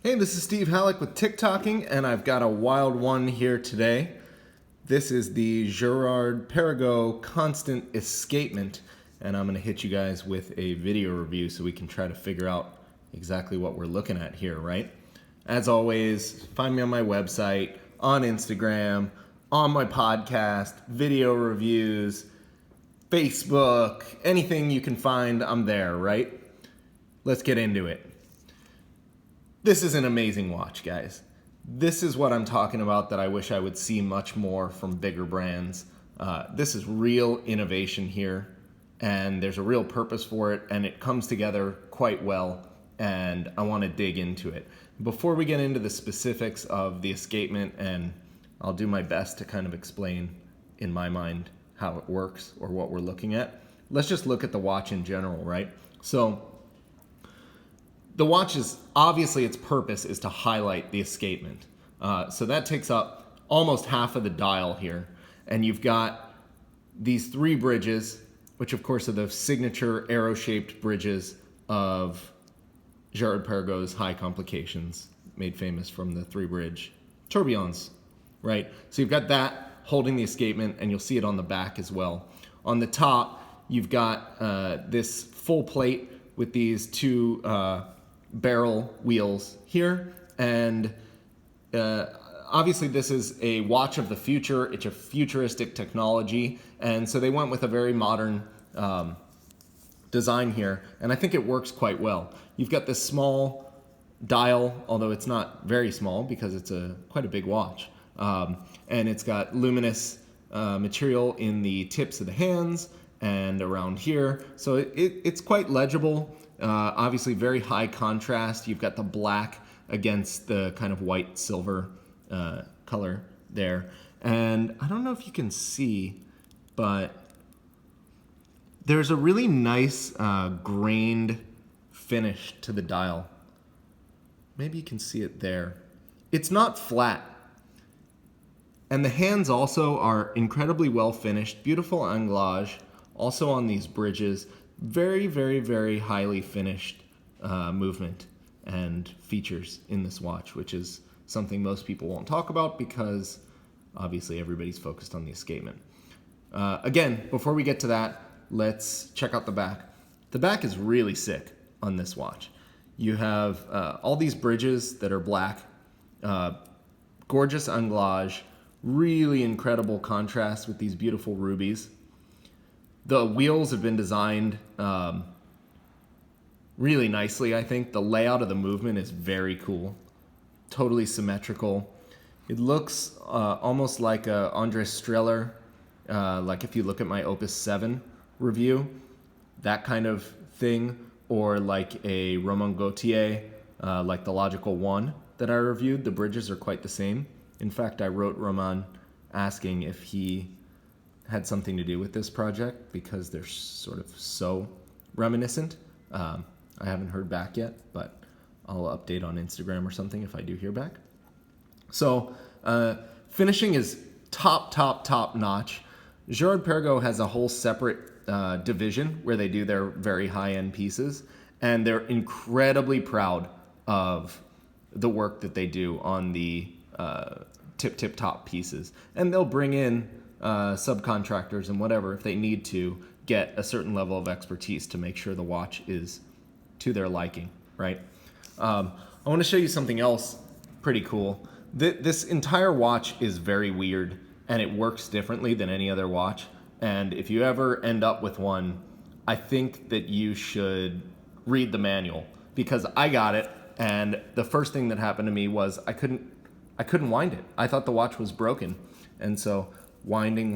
Hey, this is Steve Halleck with TikToking, and I've got a wild one here today. This is the Girard Perregaux Constant Escapement, and I'm going to hit you guys with a video review so we can try to figure out exactly what we're looking at here, right? As always, find me on my website, on Instagram, on my podcast, video reviews, Facebook, anything you can find, I'm there, right? Let's get into it. This is an amazing watch, guys. This is what I'm talking about that I wish I would see much more from bigger brands. This is real innovation here, and there's a real purpose for it, and it comes together quite well, and I want to dig into it. Before we get into the specifics of the escapement, and I'll do my best to kind of explain in my mind how it works or what we're looking at, let's just look at the watch in general, right? So the watch is, obviously its purpose is to highlight the escapement. So that takes up almost half of the dial here. And you've got these three bridges, which of course are the signature arrow-shaped bridges of Girard Perregaux's high complications, made famous from the three-bridge tourbillons, right? So you've got that holding the escapement, and you'll see it on the back as well. On the top, you've got this full plate with these two barrel wheels here, and obviously this is a watch of the future. It's a futuristic technology, and so they went with a very modern design here, and I think it works quite well. You've got this small dial, although it's not very small because it's quite a big watch, and it's got luminous material in the tips of the hands and around here, so it's quite legible. Obviously very high contrast. You've got the black against the kind of white silver color there. And I don't know if you can see, but there's a really nice grained finish to the dial. Maybe you can see it there. It's not flat. And the hands also are incredibly well finished. Beautiful anglage, also on these bridges. Very, very, very highly finished movement and features in this watch, which is something most people won't talk about because obviously everybody's focused on the escapement. Again, before we get to that, let's check out the back. The back is really sick on this watch. You have all these bridges that are black, gorgeous anglage, really incredible contrast with these beautiful rubies. The wheels have been designed really nicely, I think. The layout of the movement is very cool. Totally symmetrical. It looks almost like a Andres Streller, like if you look at my Opus 7 review, that kind of thing, or like a Romain Gaultier, like the Logical 1 that I reviewed. The bridges are quite the same. In fact, I wrote Romain asking if he had something to do with this project because they're sort of so reminiscent. I haven't heard back yet, but I'll update on Instagram or something if I do hear back. So finishing is top notch. Girard Perregaux has a whole separate division where they do their very high-end pieces, and they're incredibly proud of the work that they do on the tip top pieces. And they'll bring in subcontractors and whatever if they need to get a certain level of expertise to make sure the watch is to their liking, right? I want to show you something else pretty cool. This entire watch is very weird, and it works differently than any other watch. And if you ever end up with one, I think that you should read the manual, because I got it, and the first thing that happened to me was I couldn't wind it. I thought the watch was broken, and so winding,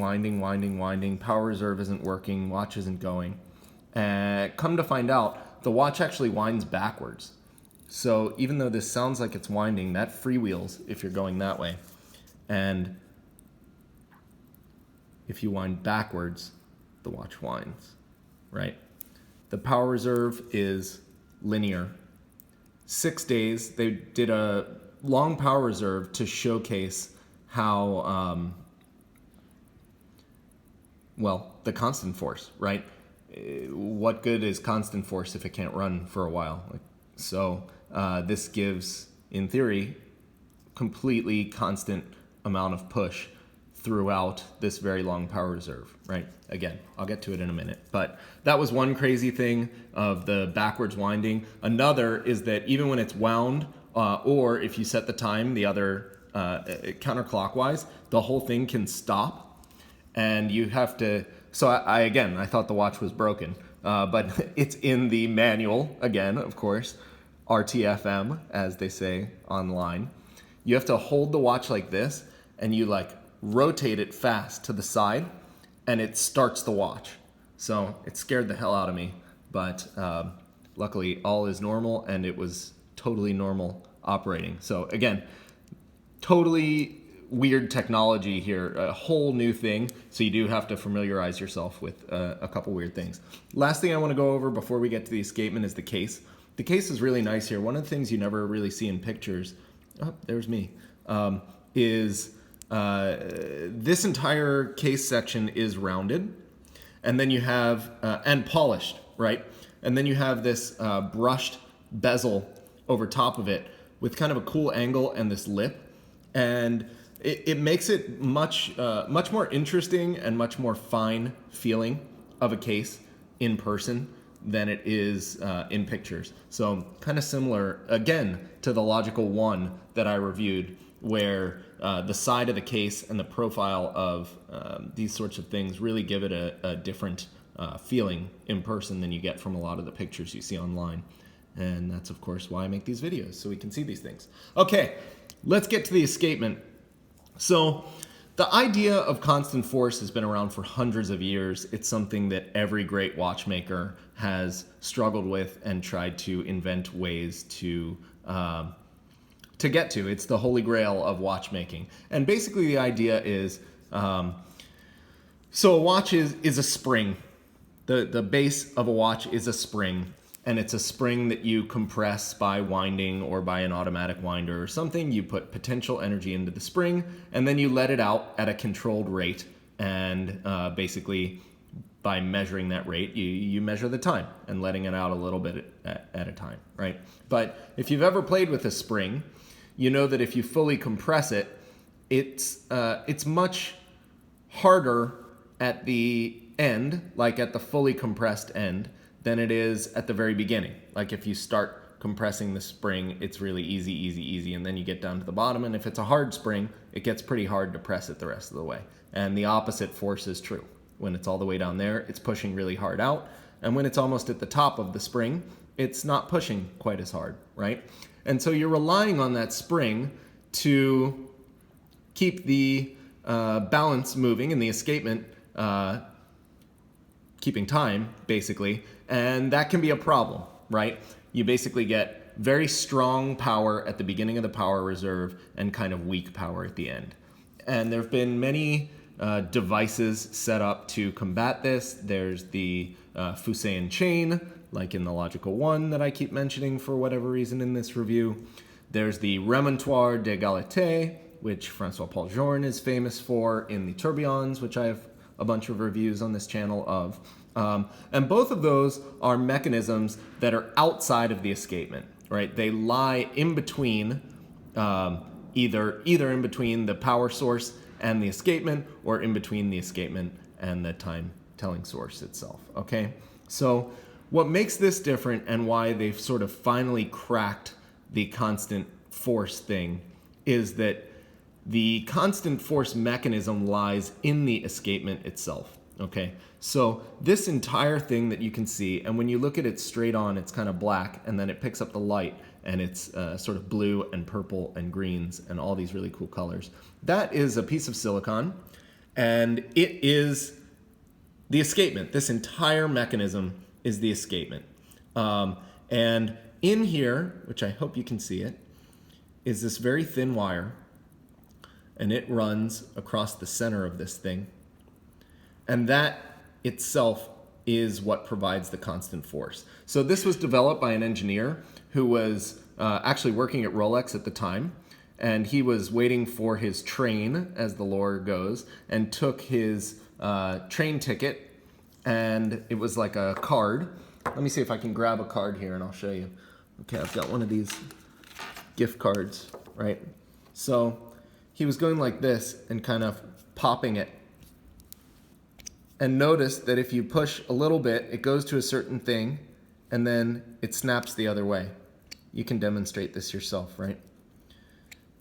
power reserve isn't working, watch isn't going. And come to find out, the watch actually winds backwards. So even though this sounds like it's winding, that freewheels if you're going that way. And if you wind backwards, the watch winds, right? The power reserve is linear. 6 days, they did a long power reserve to showcase how well, the constant force, right? What good is constant force if it can't run for a while? So this gives in theory, completely constant amount of push throughout this very long power reserve, right? Again, I'll get to it in a minute. But that was one crazy thing of the backwards winding. Another is that even when it's wound, or if you set the time the other counterclockwise, the whole thing can stop. And you have to, so I thought the watch was broken. But it's in the manual, again, of course, RTFM, as they say online. You have to hold the watch like this, and you like rotate it fast to the side, and it starts the watch. So it scared the hell out of me, but luckily all is normal, and it was totally normal operating. So again, totally weird technology here, a whole new thing. So you do have to familiarize yourself with a couple weird things. Last thing I want to go over before we get to the escapement is the case. The case is really nice here. One of the things you never really see in pictures, oh, there's me, is this entire case section is rounded, and then you have, and polished, right? And then you have this brushed bezel over top of it with kind of a cool angle and this lip. And it makes it much more interesting and much more fine feeling of a case in person than it is in pictures. So kind of similar, again, to the Logical 1 that I reviewed, where the side of the case and the profile of these sorts of things really give it a different feeling in person than you get from a lot of the pictures you see online. And that's, of course, why I make these videos, so we can see these things. Okay, let's get to the escapement. So the idea of constant force has been around for hundreds of years. It's something that every great watchmaker has struggled with and tried to invent ways to get to. It's the holy grail of watchmaking. And basically the idea is, so a watch is a spring. The base of a watch is a spring. And it's a spring that you compress by winding or by an automatic winder or something. You put potential energy into the spring, and then you let it out at a controlled rate. And basically, by measuring that rate, you measure the time and letting it out a little bit at a time, right? But if you've ever played with a spring, you know that if you fully compress it, it's much harder at the end, like at the fully compressed end, than it is at the very beginning. Like if you start compressing the spring, it's really easy, and then you get down to the bottom, and if it's a hard spring, it gets pretty hard to press it the rest of the way. And the opposite force is true. When it's all the way down there, it's pushing really hard out, and when it's almost at the top of the spring, it's not pushing quite as hard, right? And so you're relying on that spring to keep the balance moving and the escapement keeping time, basically, and that can be a problem, right? You basically get very strong power at the beginning of the power reserve and kind of weak power at the end. And there have been many devices set up to combat this. There's the Fussein chain, like in the Logical 1 that I keep mentioning for whatever reason in this review. There's the remontoir d'égalité, which Francois-Paul Journe is famous for in the tourbillons, which I have a bunch of reviews on this channel of. And both of those are mechanisms that are outside of the escapement, right? They lie in between, either in between the power source and the escapement, or in between the escapement and the time-telling source itself, okay? So what makes this different and why they've sort of finally cracked the constant force thing is that the constant force mechanism lies in the escapement itself, okay? So this entire thing that you can see, and when you look at it straight on, it's kind of black, and then it picks up the light, and it's sort of blue and purple and greens and all these really cool colors. That is a piece of silicon, and it is the escapement. This entire mechanism is the escapement. And in here, which I hope you can see it, is this very thin wire, and it runs across the center of this thing. And that itself is what provides the constant force. So this was developed by an engineer who was actually working at Rolex at the time, and he was waiting for his train, as the lore goes, and took his train ticket, and it was like a card. Let me see if I can grab a card here and I'll show you. Okay, I've got one of these gift cards, right? So he was going like this and kind of popping it. And notice that if you push a little bit, it goes to a certain thing, and then it snaps the other way. You can demonstrate this yourself, right?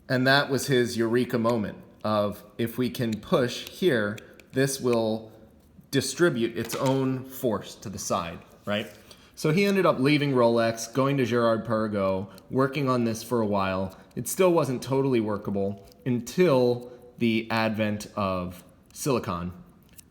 And that was his eureka moment of, if we can push here, this will distribute its own force to the side, right? So he ended up leaving Rolex, going to Girard Perregaux, working on this for a while. It still wasn't totally workable until the advent of silicon.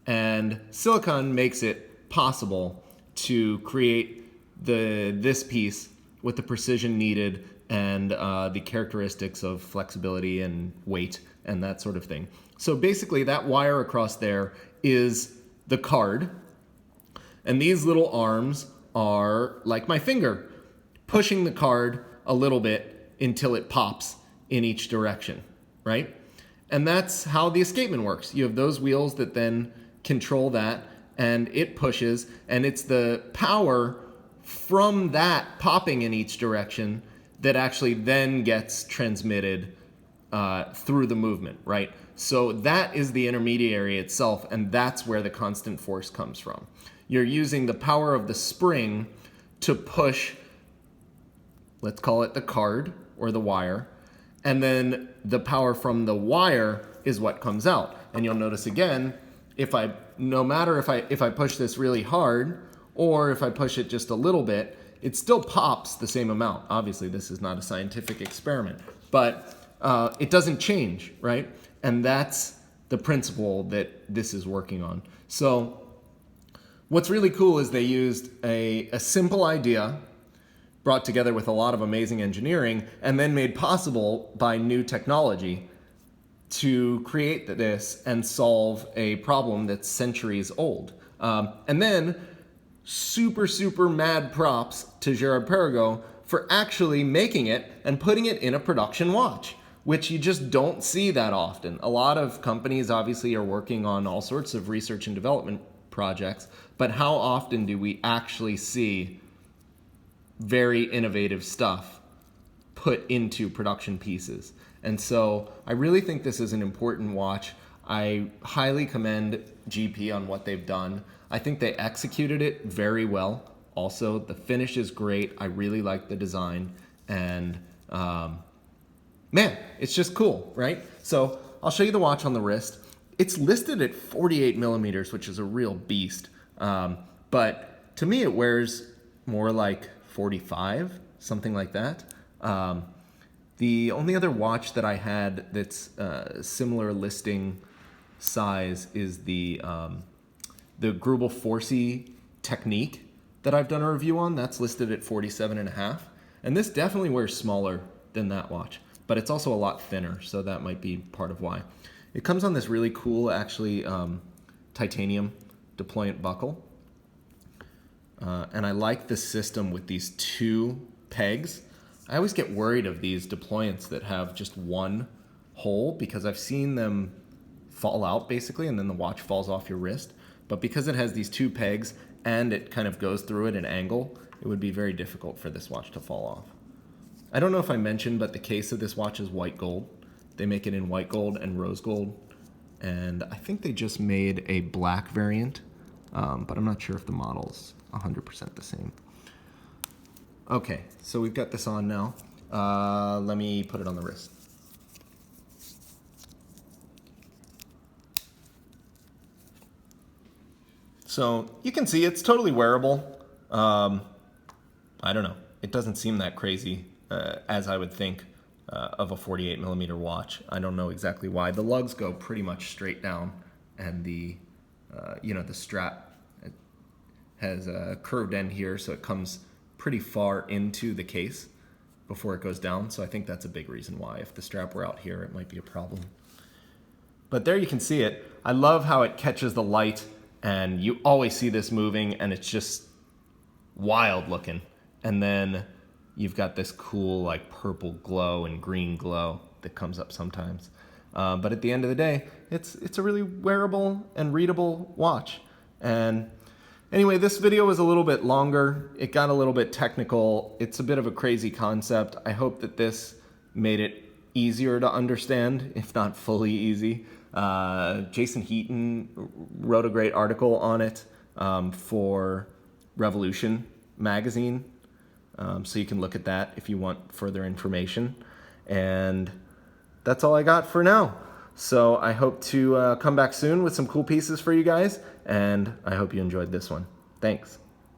And silicon makes it possible to create this piece with the precision needed and the characteristics of flexibility and weight and that sort of thing. So basically that wire across there is the card, and these little arms are like my finger, pushing the card a little bit until it pops in each direction, right? And that's how the escapement works. You have those wheels that then control that, and it pushes, and it's the power from that popping in each direction that actually then gets transmitted through the movement, right? So that is the intermediary itself, and that's where the constant force comes from. You're using the power of the spring to push, let's call it the card or the wire, and then the power from the wire is what comes out. And you'll notice again, no matter if I push this really hard or if I push it just a little bit, it still pops the same amount. Obviously, this is not a scientific experiment, but it doesn't change, right? And that's the principle that this is working on. So what's really cool is they used a simple idea brought together with a lot of amazing engineering and then made possible by new technology to create this and solve a problem that's centuries old. And then super mad props to Girard Perregaux for actually making it and putting it in a production watch, which you just don't see that often. A lot of companies obviously are working on all sorts of research and development projects, but how often do we actually see very innovative stuff put into production pieces? And so I really think this is an important watch. I highly commend GP on what they've done. I think they executed it very well. Also, the finish is great. I really like the design, and man, it's just cool, right? So I'll show you the watch on the wrist. It's listed at 48 millimeters, which is a real beast. But to me, it wears more like 45, something like that. The only other watch that I had that's similar listing size is the Grubel Forsey Technique that I've done a review on. That's listed at 47.5. And this definitely wears smaller than that watch, but it's also a lot thinner, so that might be part of why. It comes on this really cool, actually, titanium deployant buckle. And I like the system with these two pegs. I always get worried of these deployants that have just one hole because I've seen them fall out basically and then the watch falls off your wrist. But because it has these two pegs and it kind of goes through at an angle, it would be very difficult for this watch to fall off. I don't know if I mentioned, but the case of this watch is white gold. They make it in white gold and rose gold. And I think they just made a black variant, but I'm not sure if the model's 100% the same. Okay, so we've got this on now. Let me put it on the wrist. So you can see it's totally wearable. I don't know. It doesn't seem that crazy as I would think of a 48 millimeter watch. I don't know exactly why. The lugs go pretty much straight down, and the strap has a curved end here, so it comes pretty far into the case before it goes down. So I think that's a big reason why. If the strap were out here, it might be a problem. But there you can see it. I love how it catches the light, and you always see this moving, and it's just wild looking. And then you've got this cool like purple glow and green glow that comes up sometimes. But at the end of the day, it's a really wearable and readable watch. And anyway, this video was a little bit longer. It got a little bit technical. It's a bit of a crazy concept. I hope that this made it easier to understand, if not fully easy. Jason Heaton wrote a great article on it for Revolution magazine, so you can look at that if you want further information. And that's all I got for now. So I hope to come back soon with some cool pieces for you guys, and I hope you enjoyed this one. Thanks.